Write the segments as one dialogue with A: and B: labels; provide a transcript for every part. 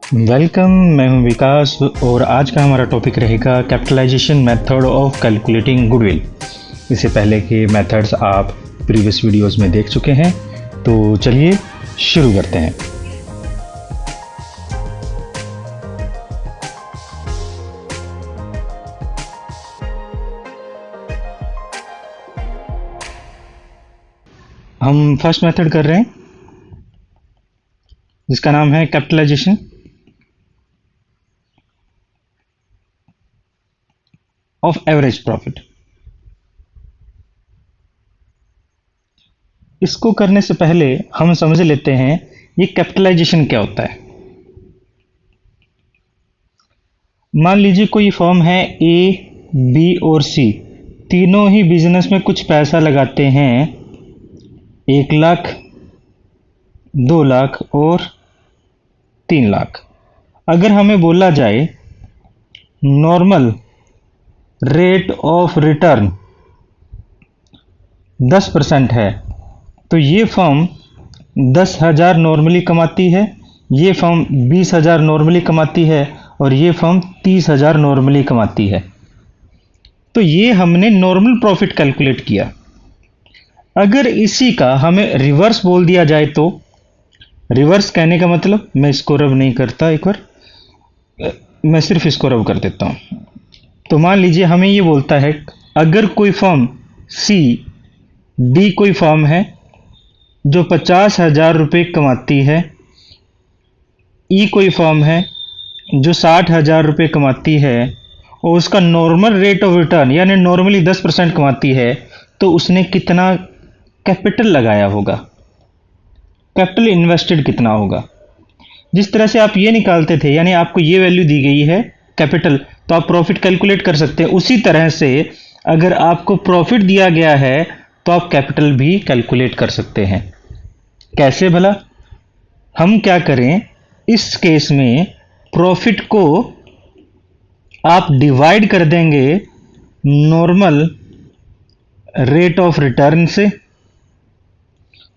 A: Welcome, मैं हूं विकास और आज का हमारा टॉपिक रहेगा capitalisation method of calculating goodwill. इससे पहले के मेथड्स आप प्रीवियस वीडियोस में देख चुके हैं, तो चलिए शुरू करते हैं। हम फर्स्ट मेथड कर रहे हैं जिसका नाम है कैपिटलाइजेशन ऑफ एवरेज प्रॉफिट। इसको करने से पहले हम समझ लेते हैं ये कैपिटलाइजेशन क्या होता है। मान लीजिए कोई फर्म है ए, बी और सी, तीनों ही बिजनेस में कुछ पैसा लगाते हैं, 1 लाख, 2 लाख और 3 लाख। अगर हमें बोला जाए नॉर्मल रेट ऑफ रिटर्न 10% है, तो ये फर्म 10,000 नॉर्मली कमाती है, ये फर्म 20,000 नॉर्मली कमाती है और ये फर्म 30,000 नॉर्मली कमाती है। तो ये हमने नॉर्मल प्रॉफिट कैलकुलेट किया। अगर इसी का हमें रिवर्स बोल दिया जाए तो, रिवर्स कहने का मतलब, मैं इसको रब नहीं करता, एक बार मैं सिर्फ इसको रब कर देता हूं। तो मान लीजिए हमें ये बोलता है अगर कोई फर्म सी, डी कोई फर्म है जो 50,000 रुपये कमाती है, ई कोई फर्म है जो 60,000 रुपये कमाती है और उसका नॉर्मल रेट ऑफ रिटर्न यानी नॉर्मली 10% कमाती है, तो उसने कितना कैपिटल लगाया होगा, कैपिटल इन्वेस्टेड कितना होगा। जिस तरह से आप ये निकालते थे, यानी आपको ये वैल्यू दी गई है कैपिटल, तो आप प्रॉफिट कैलकुलेट कर सकते हैं। उसी तरह से अगर आपको प्रॉफिट दिया गया है तो आप कैपिटल भी कैलकुलेट कर सकते हैं। कैसे भला? हम क्या करें, इस केस में प्रॉफिट को आप डिवाइड कर देंगे नॉर्मल रेट ऑफ रिटर्न से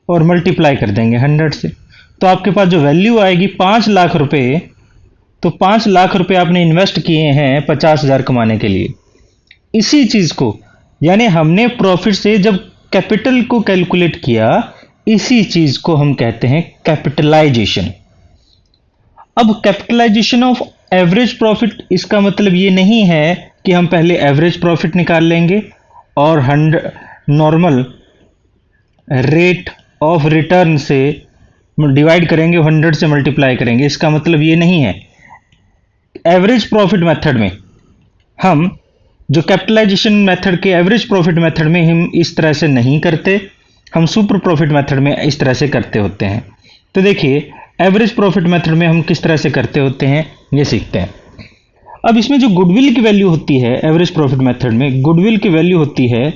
A: और मल्टीप्लाई कर देंगे 100 से। तो आपके पास जो वैल्यू आएगी 5 लाख रुपए, तो 5 लाख रुपए आपने इन्वेस्ट किए हैं 50,000 कमाने के लिए। इसी चीज को, यानी हमने प्रॉफिट से जब कैपिटल को कैलकुलेट किया, इसी चीज को हम कहते हैं कैपिटलाइजेशन। अब कैपिटलाइजेशन ऑफ एवरेज प्रॉफिट, इसका मतलब ये नहीं है कि हम पहले एवरेज प्रॉफिट निकाल लेंगे और 100 नॉर्मल रेट ऑफ रिटर्न से डिवाइड करेंगे, 100 से मल्टीप्लाई करेंगे। इसका मतलब ये नहीं है। एवरेज प्रॉफिट मेथड में हम, जो कैपिटलाइजेशन मेथड के एवरेज प्रॉफिट मेथड में हम इस तरह से नहीं करते, हम सुपर प्रॉफिट मेथड में इस तरह से करते होते हैं। तो देखिए एवरेज प्रॉफिट मेथड में हम किस तरह से करते होते हैं, ये सीखते हैं। अब इसमें जो गुडविल की वैल्यू होती है, एवरेज प्रॉफिट मेथड में गुडविल की वैल्यू होती है,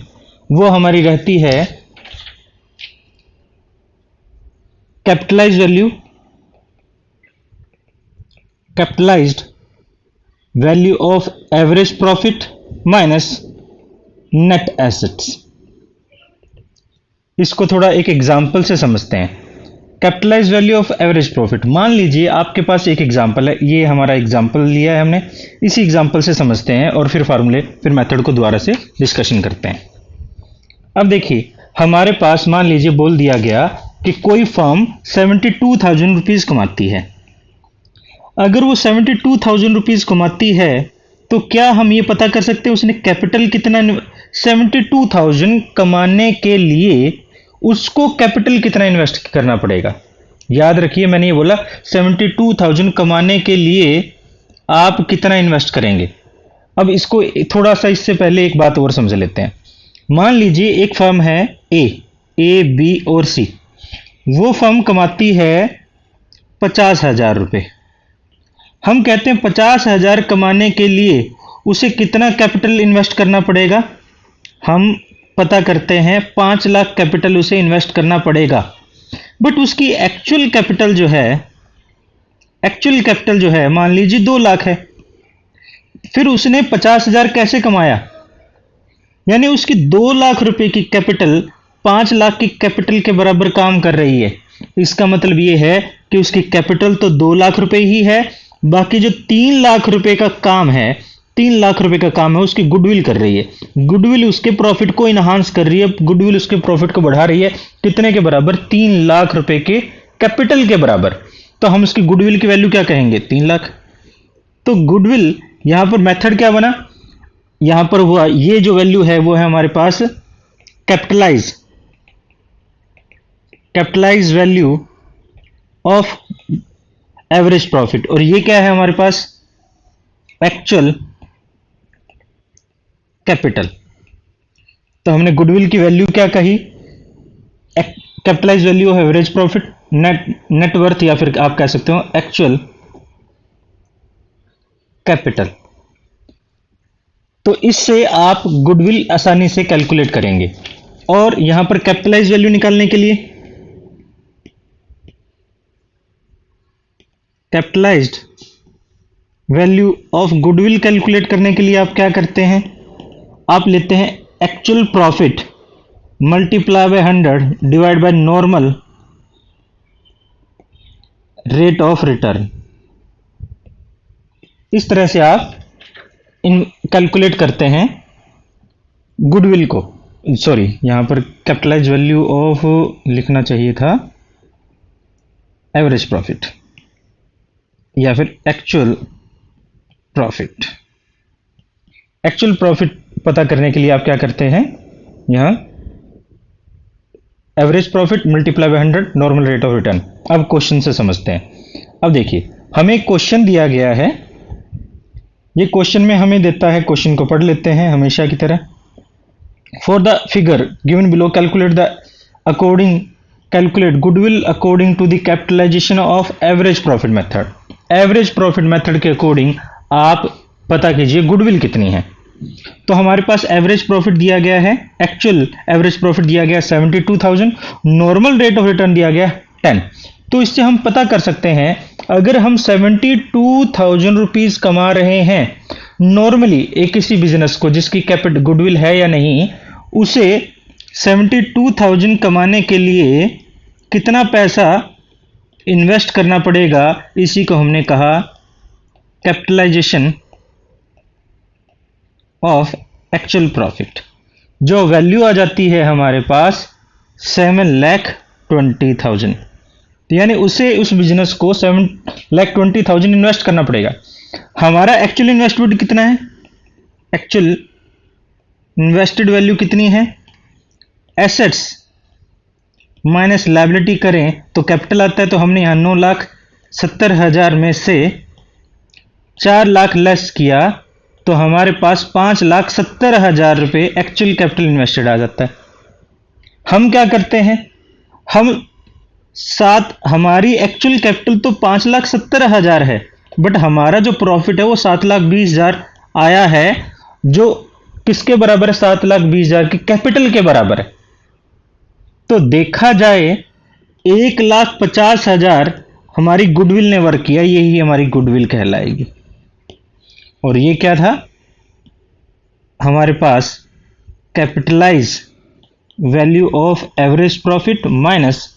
A: वो हमारी रहती है capitalised value, capitalised value of average profit minus net assets. इसको थोड़ा एक एग्जांपल से समझते हैं। Capitalised value of average profit, मान लीजिए आपके पास एक एग्जांपल है, ये हमारा एग्जांपल लिया है हमने, इसी एग्जांपल से समझते हैं और फिर मेथड को दोबारा से डिस्कशन करते हैं। अब देखिए हमारे पास मान लीजिए बोल दिया गया कि कोई फर्म 72,000 रुपीज कमाती है। अगर वो 72,000 रुपीज कमाती है तो क्या हम ये पता कर सकते हैं उसने कैपिटल कितना, 72,000 कमाने के लिए उसको कैपिटल कितना इन्वेस्ट करना पड़ेगा। याद रखिए मैंने ये बोला 72,000 कमाने के लिए आप कितना इन्वेस्ट करेंगे। अब इसको थोड़ा सा, इससे पहले एक बात और समझ लेते हैं। मान लीजिए एक फर्म है ए, बी और सी। वो फर्म कमाती है 50,000 रुपये। हम कहते हैं 50,000 कमाने के लिए उसे कितना कैपिटल इन्वेस्ट करना पड़ेगा। हम पता करते हैं 5 लाख कैपिटल उसे इन्वेस्ट करना पड़ेगा। बट उसकी एक्चुअल कैपिटल जो है मान लीजिए 2 लाख है। फिर उसने 50,000 कैसे कमाया, यानी उसकी 2 लाख रुपए की कैपिटल 5 लाख की कैपिटल के बराबर काम कर रही है। इसका मतलब ये है कि उसकी कैपिटल तो 2 लाख रुपए ही है बाकी जो 3 लाख रुपए का काम है, 3 लाख रुपए का काम है, उसकी गुडविल कर रही है। गुडविल उसके प्रॉफिट को इनहांस कर रही है, गुडविल उसके प्रॉफिट को बढ़ा रही है। कितने के बराबर? 3 लाख रुपए के कैपिटल के बराबर। तो हम उसकी गुडविल की वैल्यू क्या कहेंगे? 3 लाख। तो गुडविल यहां पर मेथड क्या बना? यहां पर हुआ ये जो वैल्यू है वो है हमारे पास capitalise value of average profit, और ये क्या है हमारे पास? Actual capital. तो हमने गुडविल की वैल्यू क्या कही? Capitalise value of average profit, net worth, या फिर आप कह सकते हो एक्चुअल कैपिटल। तो इससे आप गुडविल आसानी से कैलकुलेट करेंगे। और यहां पर कैपिटलाइज वैल्यू निकालने के लिए, capitalised value of goodwill calculate करने के लिए आप क्या करते हैं? आप लेते हैं actual profit multiply by 100 divide by normal rate of return. इस तरह से आप इन कैलकुलेट करते हैं गुडविल को। सॉरी, यहां पर कैपिटलाइज वैल्यू ऑफ लिखना चाहिए था एवरेज प्रॉफिट या फिर एक्चुअल प्रॉफिट। एक्चुअल प्रॉफिट पता करने के लिए आप क्या करते हैं? यहां average profit multiply by 100 normal rate of return. अब क्वेश्चन से समझते हैं। अब देखिए, हमें एक क्वेश्चन दिया गया है। ये क्वेश्चन में हमें देता है, क्वेश्चन को पढ़ लेते हैं हमेशा की तरह। For the figure given below calculate goodwill according to the capitalisation of average profit method. Average profit method के अकॉर्डिंग आप पता कीजिए गुडविल कितनी है। तो हमारे पास एवरेज प्रॉफिट दिया गया है, एक्चुअल एवरेज प्रॉफिट दिया गया 72,000, नॉर्मल रेट ऑफ रिटर्न दिया गया 10। तो इससे हम पता कर सकते हैं, अगर हम 72,000 रुपीज कमा रहे हैं नॉर्मली एक किसी बिजनेस को जिसकी कैपिटल गुडविल है या नहीं, उसे 72,000 कमाने के लिए कितना पैसा इन्वेस्ट करना पड़ेगा, इसी को हमने कहा कैपिटलाइजेशन ऑफ एक्चुअल प्रॉफिट। जो वैल्यू आ जाती है हमारे पास 7,20,000। तो यानी उसे उस बिजनेस को 7,20,000 इन्वेस्ट करना पड़ेगा। हमारा एक्चुअल इन्वेस्टमेंट कितना है? एक्चुअल इन्वेस्टेड वैल्यू कितनी है? एसेट्स माइनस लायबिलिटी करें तो कैपिटल आता है। तो हमने यहां 9,70,000 में से 4 लाख लेस किया तो हमारे पास 5,70,000 रुपए एक्चुअल कैपिटल इन्वेस्टेड आ जाता है। हम क्या करते हैं? हमारी एक्चुअल कैपिटल तो 5,70,000 है, बट हमारा जो प्रॉफिट है वो 7,20,000 आया है, जो किसके बराबर है? 7,20,000 की कैपिटल के बराबर है। तो देखा जाए 1,50,000 हमारी गुडविल ने वर्क किया, यही हमारी गुडविल कहलाएगी। और ये क्या था? हमारे पास capitalise value of average profit minus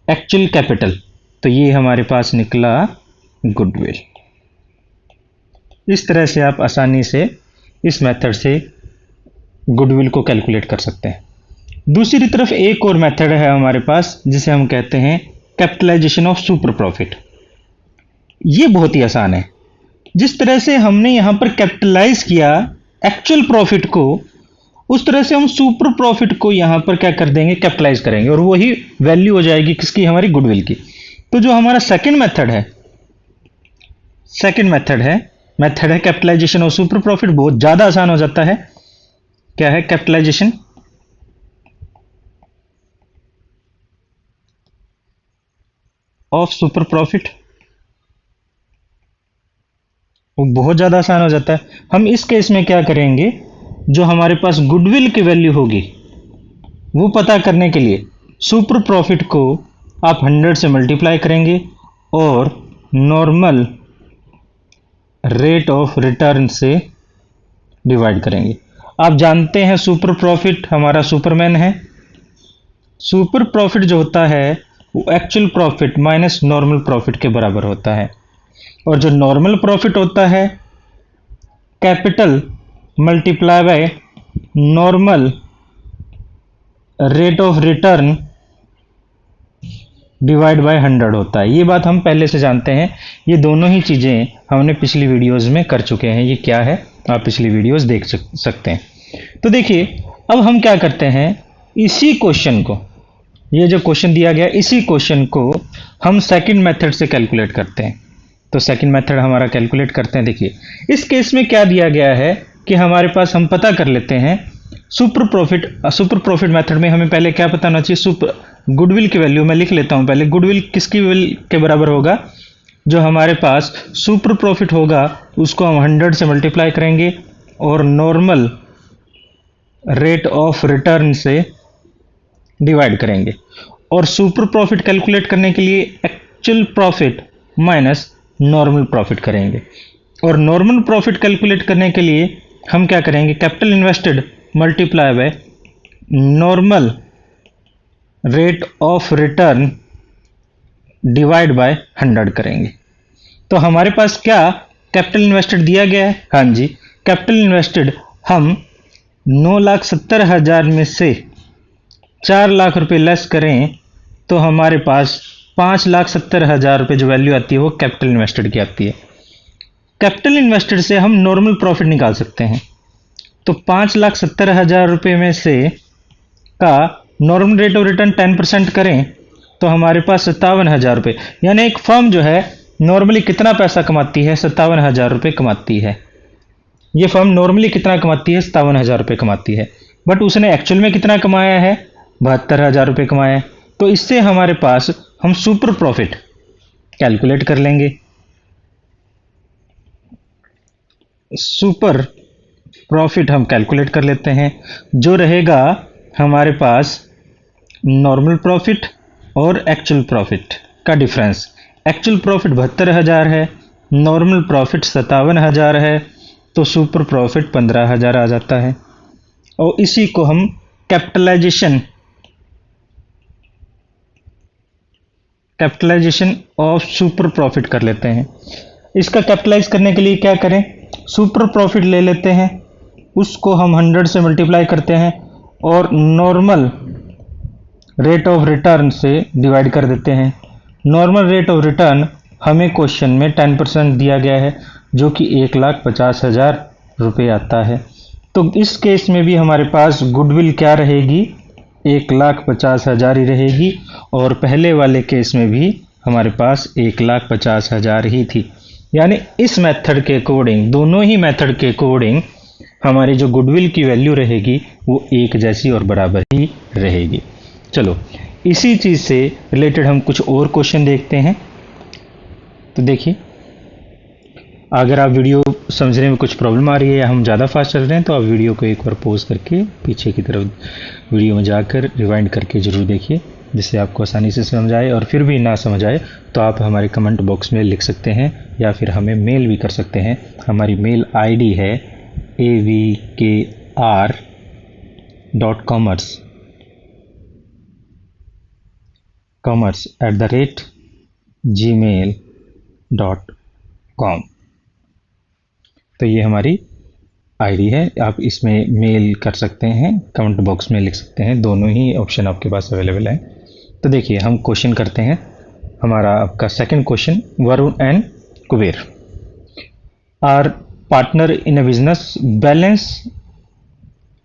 A: actual capital. तो ये हमारे पास निकला गुडविल। इस तरह से आप आसानी से इस मेथड से गुडविल को कैलकुलेट कर सकते हैं। दूसरी तरफ एक और मेथड है हमारे पास जिसे हम कहते हैं कैपिटलाइजेशन ऑफ सुपर प्रॉफिट। ये बहुत ही आसान है। जिस तरह से हमने यहां पर कैपिटलाइज किया एक्चुअल प्रॉफिट को, उस तरह से हम सुपर प्रॉफिट को यहां पर क्या कर देंगे? कैपिटलाइज करेंगे, और वही वैल्यू हो जाएगी किसकी? हमारी गुडविल की। तो जो हमारा सेकंड मेथड है कैपिटलाइजेशन ऑफ सुपर प्रॉफिट, बहुत ज्यादा आसान हो जाता है। क्या है कैपिटलाइजेशन ऑफ सुपर प्रॉफिट? वो बहुत ज्यादा आसान हो जाता है। हम इस केस में क्या करेंगे? जो हमारे पास गुडविल की वैल्यू होगी वो पता करने के लिए सुपर प्रॉफिट को आप 100 से मल्टीप्लाई करेंगे और नॉर्मल रेट ऑफ रिटर्न से डिवाइड करेंगे। आप जानते हैं सुपर प्रॉफिट हमारा सुपरमैन है। सुपर प्रॉफिट जो होता है वो actual profit minus normal profit के बराबर होता है। और जो नॉर्मल प्रॉफिट होता है capital multiply by normal rate of return divide by 100 होता है। ये बात हम पहले से जानते हैं, ये दोनों ही चीज़ें हमने पिछली वीडियोस में कर चुके हैं। ये क्या है आप पिछली वीडियोस देख सकते हैं। तो देखिए अब हम क्या करते हैं, इसी क्वेश्चन को, ये जो क्वेश्चन दिया गया इसी क्वेश्चन को हम सेकंड मेथड से कैलकुलेट करते हैं। तो सेकंड मेथड हमारा कैलकुलेट करते हैं। देखिए इस केस में क्या दिया गया है कि हमारे पास, हम पता कर लेते हैं सुपर प्रॉफिट मेथड में हमें पहले क्या पता होना चाहिए, गुडविल की वैल्यू मैं लिख लेता हूं पहले। गुडविल किसकी वैल्यू के बराबर होगा, जो हमारे पास सुपर प्रॉफिट होगा उसको हम 100 से मल्टीप्लाई करेंगे और नॉर्मल रेट ऑफ रिटर्न से डिवाइड करेंगे। और सुपर प्रॉफिट कैलकुलेट करने के लिए actual profit minus normal profit करेंगे। और नॉर्मल प्रॉफिट कैलकुलेट करने के लिए हम क्या करेंगे, capital invested multiply by normal rate of return divide by 100 करेंगे। तो हमारे पास क्या कैपिटल इन्वेस्टेड दिया गया है, हाँ जी, कैपिटल इन्वेस्टेड हम 9,70,000 में से 4 लाख रुपए लेस करें तो हमारे पास 5,70,000 रुपए जो वैल्यू आती है वो कैपिटल इन्वेस्टेड की आती है। कैपिटल इन्वेस्टेड से हम नॉर्मल प्रॉफिट निकाल सकते हैं। तो 5,70,000 रुपए में से का नॉर्मल रेट ऑफ रिटर्न 10% करें तो हमारे पास 57,000 रुपये, यानी एक फर्म जो है नॉर्मली कितना पैसा कमाती है, 57,000 रुपये कमाती है। ये फर्म नॉर्मली कितना कमाती है, 57,000 रुपये कमाती है, बट उसने एक्चुअल में कितना कमाया है, 72,000 रुपये कमाया है। तो इससे हमारे पास हम सुपर प्रॉफिट कैलकुलेट कर लेंगे। सुपर प्रॉफिट हम कैलकुलेट कर लेते हैं, जो रहेगा हमारे पास नॉर्मल प्रॉफिट और एक्चुअल प्रॉफिट का डिफरेंस। एक्चुअल प्रॉफिट 72,000 है, नॉर्मल प्रॉफिट 57,000 है, तो सुपर प्रॉफिट 15,000 आ जाता है। और इसी को हम कैपिटलाइजेशन ऑफ सुपर प्रॉफिट कर लेते हैं। इसका कैपिटलाइज करने के लिए क्या करें, सुपर प्रॉफिट ले लेते हैं, उसको हम 100 से मल्टीप्लाई करते हैं और नॉर्मल रेट ऑफ रिटर्न से डिवाइड कर देते हैं। नॉर्मल रेट ऑफ रिटर्न हमें क्वेश्चन में 10% दिया गया है, जो कि 1,50,000 रुपये आता है। तो इस केस में भी हमारे पास गुडविल क्या रहेगी, 1,50,000 ही रहेगी, और पहले वाले केस में भी हमारे पास 1,50,000 ही थी। यानी इस मेथड के अकॉर्डिंग, दोनों ही मेथड के अकॉर्डिंग हमारी जो गुडविल की वैल्यू रहेगी वो एक जैसी और बराबर ही रहेगी। चलो इसी चीज़ से रिलेटेड हम कुछ और क्वेश्चन देखते हैं। तो देखिए, अगर आप वीडियो समझने में कुछ प्रॉब्लम आ रही है या हम ज़्यादा फास्ट चल रहे हैं तो आप वीडियो को एक बार पॉज करके पीछे की तरफ वीडियो में जाकर रिवाइंड करके ज़रूर देखिए, जिससे आपको आसानी से समझ आए। और फिर भी ना समझ आए तो आप हमारे कमेंट बॉक्स में लिख सकते हैं या फिर हमें मेल भी कर सकते हैं। हमारी मेल आईडी है avk.commerce@gmail.com। तो ये हमारी आईडी है, आप इसमें मेल कर सकते हैं, कमेंट बॉक्स में लिख सकते हैं, दोनों ही ऑप्शन आपके पास अवेलेबल है। तो देखिए हम क्वेश्चन करते हैं। हमारा आपका second question, Varun and Kuber are partner in a business, balance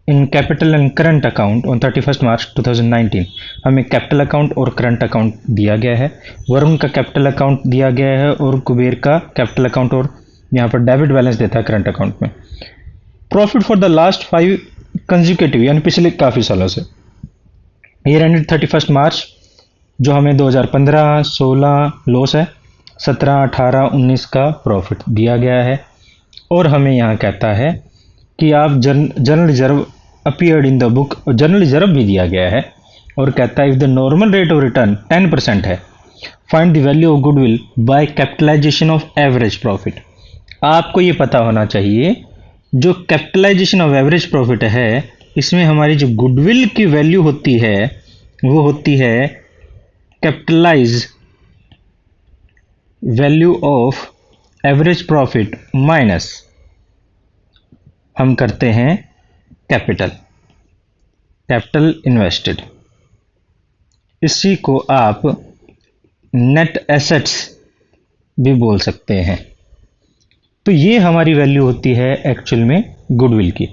A: in capital and current account on 31 March 2019। हमें कैपिटल अकाउंट और करंट अकाउंट दिया गया है। वरुण का कैपिटल अकाउंट दिया गया है और कुबेर का कैपिटल अकाउंट, और यहाँ पर डेबिट बैलेंस देता है करंट अकाउंट में। Profit for the last 5 consecutive, यानी पिछले काफ़ी सालों से, ईयर एंडेड 31 मार्च, जो हमें 2015, 16 लॉस है, 17, 18, 19 का प्रॉफिट दिया गया है। और हमें यहाँ कहता है कि आप general reserve appeared in the book, general reserve भी दिया गया है, और कहता है if the normal rate of return 10% है, find the value of goodwill by capitalisation of average profit. आपको ये पता होना चाहिए जो कैपिटलाइजेशन ऑफ एवरेज प्रॉफिट है, इसमें हमारी जो गुडविल की वैल्यू होती है वो होती है capitalise value of average profit minus हम करते हैं कैपिटल इन्वेस्टेड, इसी को आप नेट एसेट्स भी बोल सकते हैं। तो ये हमारी वैल्यू होती है एक्चुअल में गुडविल की,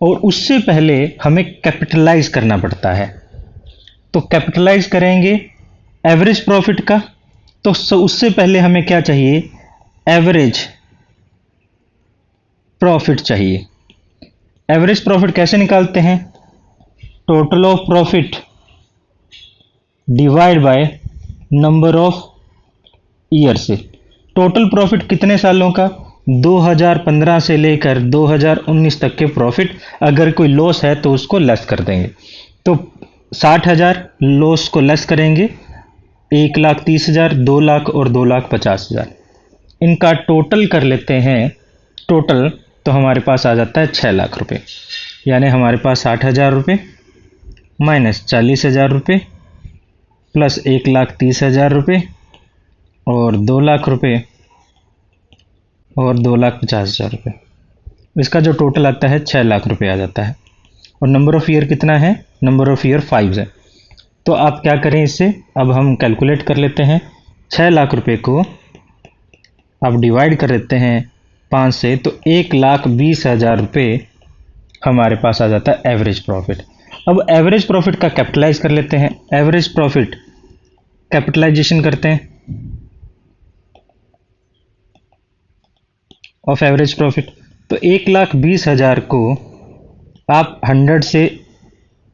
A: और उससे पहले हमें कैपिटलाइज करना पड़ता है। तो कैपिटलाइज करेंगे एवरेज प्रॉफिट का, तो उससे पहले हमें क्या चाहिए, एवरेज प्रॉफिट चाहिए। एवरेज प्रॉफिट कैसे निकालते हैं, total of profit divide by number of year से। टोटल प्रॉफिट कितने सालों का, 2015 से लेकर 2019 तक के प्रॉफिट। अगर कोई लॉस है तो उसको लेस कर देंगे, तो 60,000 लॉस को लेस करेंगे, 1,30,000, 2 लाख और 2,50,000, इनका टोटल कर लेते हैं। टोटल तो हमारे पास आ जाता है 6 लाख रुपए। यानी हमारे पास 60,000 रुपये माइनस 40,000 रुपये प्लस 1,30,000 रुपये और 2 लाख रुपये और 2,50,000 रुपये। इसका जो टोटल आता है 6 लाख रुपये आ जाता है। और नंबर ऑफ ईयर कितना है, नंबर ऑफ ईयर 5 है। तो आप क्या करें इससे, अब हम कैलकुलेट कर लेते हैं। 6 लाख रुपये को आप डिवाइड कर लेते हैं 5 से, तो 1,20,000 रुपये हमारे पास आ जाता है एवरेज प्रॉफिट। अब एवरेज प्रॉफिट का कैपिटलाइज कर लेते हैं। एवरेज प्रॉफिट कैपिटलाइजेशन करते हैं ऑफ एवरेज प्रॉफिट। तो 1,20,000 को आप 100 से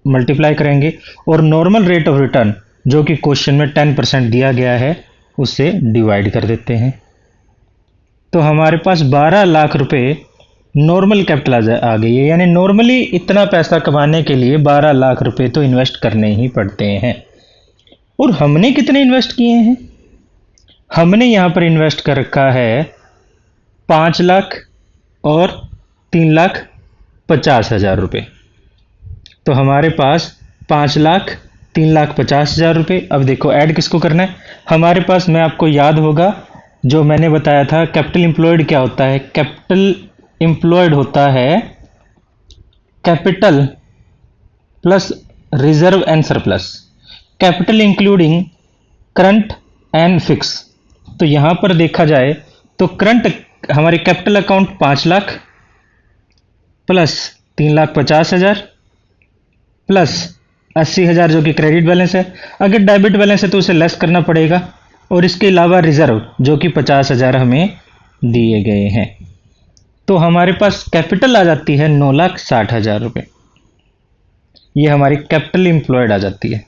A: मल्टीप्लाई करेंगे और नॉर्मल रेट ऑफ रिटर्न जो कि क्वेश्चन में 10% दिया गया है उससे डिवाइड कर देते हैं। तो हमारे पास 12 लाख रुपए नॉर्मल कैपिटल आ गई है। यानी नॉर्मली इतना पैसा कमाने के लिए 12 लाख रुपए तो इन्वेस्ट करने ही पड़ते हैं। और हमने कितने इन्वेस्ट किए हैं, हमने यहाँ पर इन्वेस्ट कर रखा है 5 लाख और 3,50,000 रुपये। तो हमारे पास 5 लाख 3,50,000 रुपये। अब देखो ऐड किसको करना है, हमारे पास, मैं आपको याद होगा जो मैंने बताया था कैपिटल एम्प्लॉयड क्या होता है। कैपिटल एम्प्लॉयड होता है capital plus reserve and surplus, capital including current and fix. तो यहां पर देखा जाए तो करंट हमारे capital account 5 lakh plus 3,50,000 plus 80,000 जो कि क्रेडिट बैलेंस है। अगर डेबिट बैलेंस है तो उसे लेस करना पड़ेगा, और इसके अलावा रिजर्व जो कि 50,000 हमें दिए गए हैं। तो हमारे पास कैपिटल आ जाती है 9,60,000 रुपये। ये हमारी कैपिटल एम्प्लॉयड आ जाती है।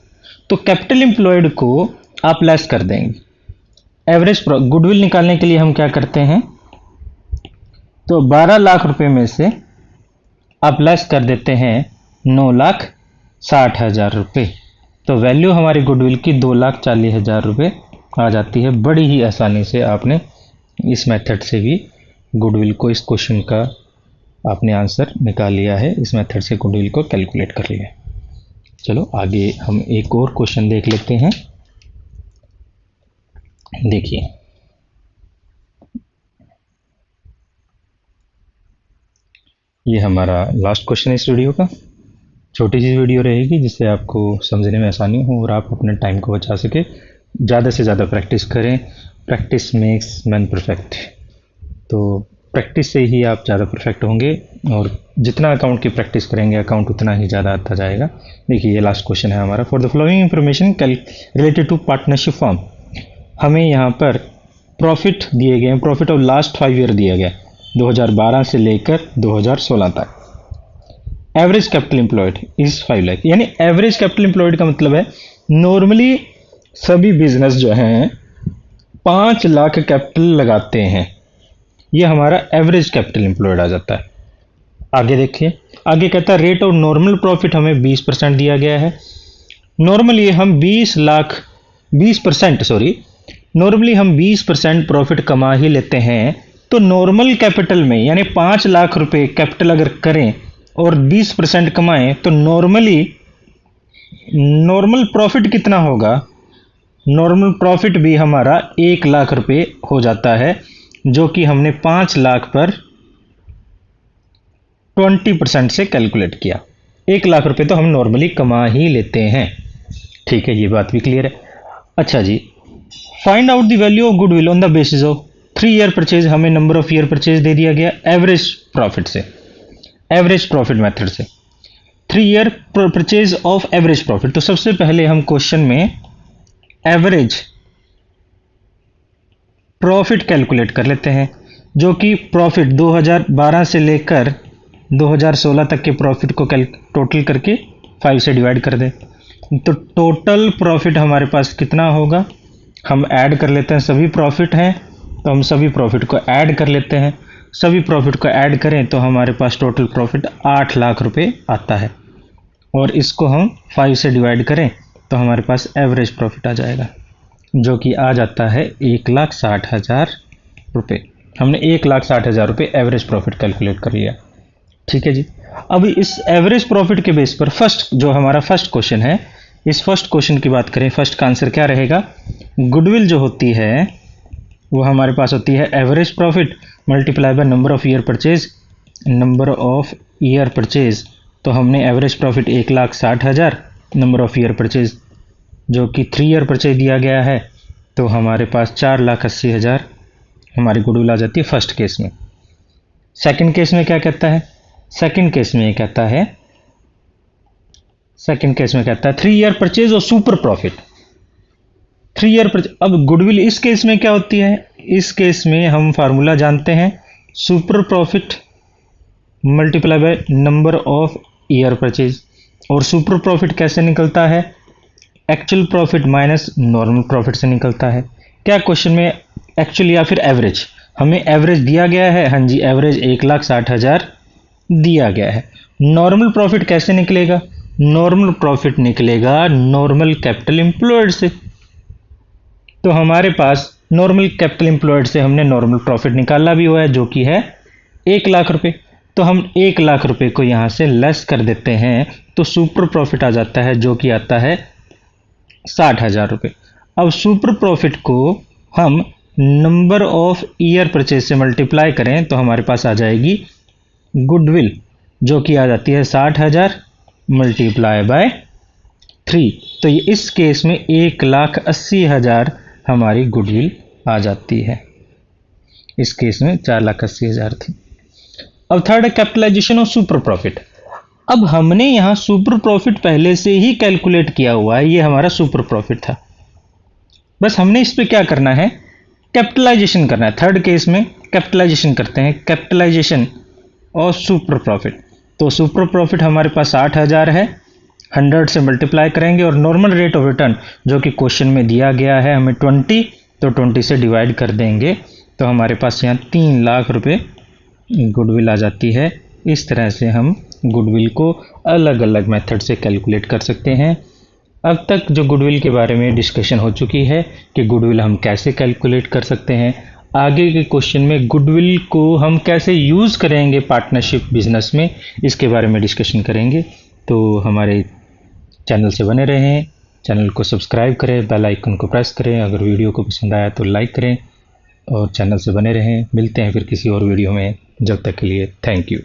A: तो कैपिटल एम्प्लॉयड को आप लेस कर देंगे। एवरेज गुडविल निकालने के लिए हम क्या करते हैं, तो 12 लाख रुपए में से आप लेस कर देते हैं 9,60,000 रुपये। तो वैल्यू हमारी गुडविल की 2,40,000 रुपये आ जाती है। बड़ी ही आसानी से आपने इस मेथड से भी गुडविल को, इस क्वेश्चन का आपने आंसर निकाल लिया है। इस मेथड से गुडविल को कैलकुलेट कर लिया है। चलो आगे हम एक और क्वेश्चन देख लेते हैं। देखिए, ये हमारा लास्ट क्वेश्चन है इस वीडियो का। छोटी सी वीडियो रहेगी जिससे आपको समझने में आसानी हो और आप अपने टाइम को बचा सके। ज़्यादा से ज़्यादा प्रैक्टिस करें, प्रैक्टिस मेक्स मैन परफेक्ट। तो प्रैक्टिस से ही आप ज़्यादा परफेक्ट होंगे, और जितना अकाउंट की प्रैक्टिस करेंगे अकाउंट उतना ही ज़्यादा आता जाएगा। देखिए, ये लास्ट क्वेश्चन है हमारा। For the following information related to partnership form, हमें यहाँ पर प्रॉफिट दिए गए हैं। प्रॉफिट ऑफ लास्ट 5 ईयर दिया गया, 2012 से लेकर 2016 तक। Average capital employed is 5 lakh. यानी एवरेज कैपिटल एम्प्लॉयड का मतलब है नॉर्मली सभी बिजनेस जो हैं 5 लाख कैपिटल लगाते हैं। ये हमारा एवरेज कैपिटल एम्प्लॉयड आ जाता है। आगे देखिए, आगे कहता है रेट ऑफ नॉर्मल प्रॉफिट हमें 20% दिया गया है। नॉर्मली हम 20% प्रॉफिट कमा ही लेते हैं। तो नॉर्मल कैपिटल में, यानी 5 लाख रुपए कैपिटल अगर करें और 20% कमाएं, तो नॉर्मल प्रॉफिट कितना होगा, नॉर्मल प्रॉफिट भी हमारा 1 लाख रुपए हो जाता है। जो कि हमने 5 लाख पर 20% से कैलकुलेट किया। 1 लाख रुपए तो हम नॉर्मली कमा ही लेते हैं। ठीक है, ये बात भी क्लियर है। अच्छा जी, find out the value of goodwill on the basis of 3 year purchase. हमें नंबर ऑफ ईयर परचेज दे दिया गया एवरेज प्रॉफिट से, एवरेज प्रॉफिट मेथड से। 3 year purchase of average profit. तो सबसे पहले हम क्वेश्चन में एवरेज प्रॉफिट कैलकुलेट कर लेते हैं, जो कि प्रॉफिट 2012 से लेकर 2016 तक के प्रॉफिट को टोटल करके 5 से डिवाइड कर दें। तो टोटल प्रॉफिट हमारे पास कितना होगा, हम ऐड कर लेते हैं। सभी प्रॉफिट हैं तो हम सभी प्रॉफिट को ऐड कर लेते हैं। सभी प्रॉफिट को ऐड करें तो हमारे पास टोटल प्रॉफिट 8 लाख रुपए आता है, और इसको हम 5 से डिवाइड करें तो हमारे पास एवरेज प्रॉफिट आ जाएगा, जो कि आ जाता है 1,60,000 रुपये। हमने 1,60,000 रुपये एवरेज प्रॉफिट कैलकुलेट कर लिया। ठीक है जी। अब इस एवरेज प्रॉफिट के बेस पर फर्स्ट जो हमारा फर्स्ट क्वेश्चन है, इस फर्स्ट क्वेश्चन की बात करें, फर्स्ट का आंसर क्या रहेगा? गुडविल जो होती है वो हमारे पास होती है average profit multiply by number of year purchase, number of year purchase. तो हमने average profit 1,60,000, number of year purchase जो कि 3 ईयर परचेज दिया गया है, तो हमारे पास 4,80,000 हमारी गुडविल आ जाती है फर्स्ट केस में। सेकंड केस में क्या कहता है? सेकंड केस में कहता है 3 ईयर परचेज और सुपर प्रॉफिट। 3 year purchase. अब गुडविल इस केस में क्या होती है? इस केस में हम फार्मूला जानते हैं, super profit multiply by number of year purchase. और सुपर प्रॉफिट कैसे निकलता है? Actual profit minus normal profit से निकलता है। क्या क्वेश्चन में एक्चुअल या फिर एवरेज? हमें एवरेज दिया गया है। हाँ जी, एवरेज 1,60,000 दिया गया है। नॉर्मल प्रॉफिट कैसे निकलेगा? नॉर्मल प्रॉफिट निकलेगा नॉर्मल कैपिटल एम्प्लॉयड से। तो हमारे पास नॉर्मल कैपिटल एम्प्लॉयड से हमने नॉर्मल प्रॉफिट निकाला भी हुआ है, जो कि है 1 लाख रुपए। तो हम 1 लाख रुपए को यहाँ से लेस कर देते हैं, तो सुपर प्रॉफिट आ जाता है, जो कि आता है 60,000 रुपये। अब सुपर प्रॉफिट को हम नंबर ऑफ ईयर परचेज से मल्टीप्लाई करें तो हमारे पास आ जाएगी गुडविल, जो कि आ जाती है 60,000 मल्टीप्लाई बाय 3। तो ये इस केस में 1,80,000 हमारी गुडविल आ जाती है। इस केस में 4,80,000 थी। अब थर्ड है कैपिटलाइजेशन ऑफ सुपर प्रॉफिट। अब हमने यहाँ सुपर प्रॉफिट पहले से ही कैलकुलेट किया हुआ है, ये हमारा सुपर प्रॉफिट था। बस हमने इस पे क्या करना है? कैपिटलाइजेशन करना है। थर्ड केस में कैपिटलाइजेशन करते हैं, कैपिटलाइजेशन और सुपर प्रॉफिट। तो सुपर प्रॉफिट हमारे पास 60,000 है, 100 से मल्टीप्लाई करेंगे, और नॉर्मल रेट ऑफ रिटर्न जो कि क्वेश्चन में दिया गया है हमें 20, तो 20 से डिवाइड कर देंगे, तो हमारे पास यहाँ 3 लाख रुपए गुडविल आ जाती है। इस तरह से हम गुडविल को अलग अलग मेथड से कैलकुलेट कर सकते हैं। अब तक जो गुडविल के बारे में डिस्कशन हो चुकी है कि गुडविल हम कैसे कैलकुलेट कर सकते हैं। आगे के क्वेश्चन में गुडविल को हम कैसे यूज़ करेंगे पार्टनरशिप बिजनेस में, इसके बारे में डिस्कशन करेंगे। तो हमारे चैनल से बने रहें, चैनल को सब्सक्राइब करें, बेल आइकन को प्रेस करें। अगर वीडियो को पसंद आया तो लाइक करें और चैनल से बने रहें। मिलते हैं फिर किसी और वीडियो में, जब तक के लिए थैंक यू।